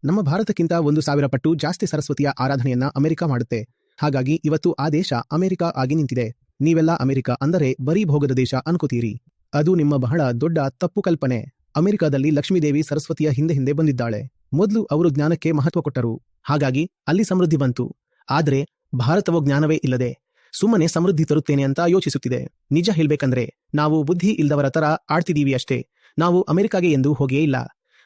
ನಮ್ಮ ಭಾರತಕ್ಕಿಂತ 1,000 ಪಟ್ಟು ಜಾಸ್ತಿ ಸರಸ್ವತಿಯ ಆರಾಧನೆಯನ್ನ ಅಮೆರಿಕ ಮಾಡುತ್ತೆ. ಹಾಗಾಗಿ ಇವತ್ತು ಆ ದೇಶ ಅಮೆರಿಕ ಆಗಿ ನಿಂತಿದೆ. ನೀವೆಲ್ಲ ಅಮೆರಿಕ ಅಂದರೆ ಬರೀ ಭೋಗದ ದೇಶ ಅನ್ಕೋತೀರಿ. ಅದು ನಿಮ್ಮ ಬಹಳ ದೊಡ್ಡ ತಪ್ಪು ಕಲ್ಪನೆ. ಅಮೆರಿಕದಲ್ಲಿ ಲಕ್ಷ್ಮೀದೇವಿ ಸರಸ್ವತಿಯ ಹಿಂದೆ ಬಂದಿದ್ದಾಳೆ. ಮೊದಲು ಅವರು ಜ್ಞಾನಕ್ಕೆ ಮಹತ್ವ ಕೊಟ್ಟರು. ಹಾಗಾಗಿ ಅಲ್ಲಿ ಸಮೃದ್ಧಿ ಬಂತು. ಆದ್ರೆ ಭಾರತವು ಜ್ಞಾನವೇ ಇಲ್ಲದೆ ಸುಮ್ಮನೆ ಸಮೃದ್ಧಿ ತರುತ್ತೇನೆ ಅಂತ ಯೋಚಿಸುತ್ತಿದೆ. ನಿಜ ಹೇಳ್ಬೇಕಂದ್ರೆ ನಾವು ಬುದ್ಧಿ ಇಲ್ದವರ ತರ ಆಡ್ತಿದೀವಿ ಅಷ್ಟೇ. ನಾವು ಅಮೆರಿಕಾಗೆ ಎಂದು ಹೋಗಿಯೇ ಇಲ್ಲ.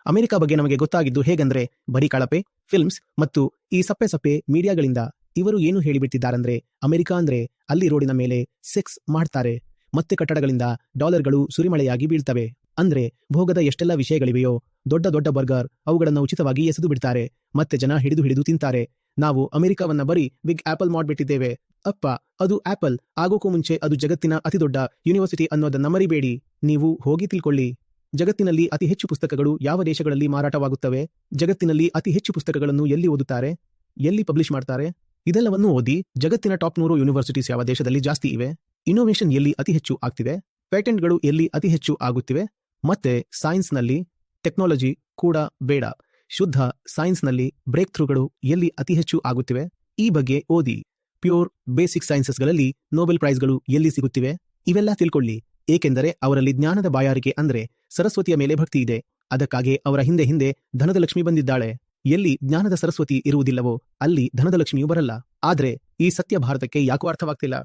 ಅಮೆರಿಕ ಬಗ್ಗೆ ನಮಗೆ ಗೊತ್ತಾಗಿದ್ದು ಹೇಗಂದ್ರೆ ಬರೀ ಕಳಪೆ ಫಿಲ್ಮ್ಸ್ ಮತ್ತು ಈ ಸಪ್ಪೆ ಮೀಡಿಯಾಗಳಿಂದ. ಇವರು ಏನು ಹೇಳಿಬಿಟ್ಟಿದ್ದಾರಂದ್ರೆ ಅಮೆರಿಕ ಅಂದ್ರೆ ಅಲ್ಲಿ ರೋಡಿನ ಮೇಲೆ ಸೆಕ್ಸ್ ಮಾಡ್ತಾರೆ, ಮತ್ತೆ ಕಟ್ಟಡಗಳಿಂದ ಡಾಲರ್ಗಳು ಸುರಿಮಳೆಯಾಗಿ ಬೀಳ್ತವೆ. ಅಂದ್ರೆ ಭೋಗದ ಎಷ್ಟೆಲ್ಲ ವಿಷಯಗಳಿವೆಯೋ, ದೊಡ್ಡ ಬರ್ಗರ್ ಅವುಗಳನ್ನು ಉಚಿತವಾಗಿ ಎಸೆದು ಬಿಡ್ತಾರೆ, ಮತ್ತೆ ಜನ ಹಿಡಿದು ತಿಂತಾರೆ. ನಾವು ಅಮೆರಿಕವನ್ನ ಬರೀ ಬಿಗ್ ಆಪಲ್ ಮಾಡ್ಬಿಟ್ಟಿದ್ದೇವೆ. ಅಪ್ಪ, ಅದು ಆಪಲ್ ಆಗೋಕ್ಕೂ ಮುಂಚೆ ಅದು ಜಗತ್ತಿನ ಅತಿದೊಡ್ಡ ಯೂನಿವರ್ಸಿಟಿ ಅನ್ನೋದನ್ನ ಮರಿಬೇಡಿ. ನೀವು ಹೋಗಿ ತಿಳ್ಕೊಳ್ಳಿ. ಜಗತ್ತಿನಲ್ಲಿ ಅತಿ ಹೆಚ್ಚು ಪುಸ್ತಕಗಳು ಯಾವ ದೇಶಗಳಲ್ಲಿ ಮಾರಾಟವಾಗುತ್ತವೆ, ಜಗತ್ತಿನಲ್ಲಿ ಅತಿ ಹೆಚ್ಚು ಪುಸ್ತಕಗಳನ್ನು ಎಲ್ಲಿ ಓದುತ್ತಾರೆ, ಎಲ್ಲಿ ಪಬ್ಲಿಷ್ ಮಾಡ್ತಾರೆ, ಇದೆಲ್ಲವನ್ನೂ ಓದಿ ಜಗತ್ತಿನ ಟಾಪ್ 100 ಯೂನಿವರ್ಸಿಟೀಸ್ ಯಾವ ದೇಶದಲ್ಲಿ ಜಾಸ್ತಿ ಇವೆ, ಇನ್ನೋವೇಷನ್ ಎಲ್ಲಿ ಅತಿ ಹೆಚ್ಚು ಆಗ್ತಿವೆ, ಪೇಟೆಂಟ್ಗಳು ಎಲ್ಲಿ ಅತಿ ಹೆಚ್ಚು ಆಗುತ್ತಿವೆ, ಮತ್ತೆ ಸೈನ್ಸ್ನಲ್ಲಿ ಟೆಕ್ನಾಲಜಿ ಕೂಡ ಬೇಡ, ಶುದ್ಧ ಸೈನ್ಸ್ನಲ್ಲಿ ಬ್ರೇಕ್ ಥ್ರೂಗಳು ಎಲ್ಲಿ ಅತಿ ಹೆಚ್ಚು ಆಗುತ್ತಿವೆ, ಈ ಬಗ್ಗೆ ಓದಿ. ಪ್ಯೂರ್ ಬೇಸಿಕ್ ಸೈನ್ಸಸ್ಗಳಲ್ಲಿ ನೊಬೆಲ್ ಪ್ರೈಸ್ಗಳು ಎಲ್ಲಿ ಸಿಗುತ್ತಿವೆ, ಇವೆಲ್ಲ ತಿಳ್ಕೊಳ್ಳಿ. ಏಕೆಂದರೆ ಅವರಲ್ಲಿ ಜ್ಞಾನದ ಬಾಯಾರಿಕೆ ಅಂದ್ರೆ ಸರಸ್ವತಿಯ ಮೇಲೆ ಭಕ್ತಿ ಇದೆ. ಅದಕ್ಕಾಗಿ ಅವರ ಹಿಂದೆ ಧನದ ಲಕ್ಷ್ಮಿ ಬಂದಿದ್ದಾಳೆ. ಎಲ್ಲಿ ಜ್ಞಾನದ ಸರಸ್ವತಿ ಇರುವುದಿಲ್ಲವೋ ಅಲ್ಲಿ ಧನದ ಲಕ್ಷ್ಮಿಯೂ ಬರಲ್ಲ. ಆದ್ರೆ ಈ ಸತ್ಯ ಭಾರತಕ್ಕೆ ಯಾಕೂ ಅರ್ಥವಾಗ್ತಿಲ್ಲ.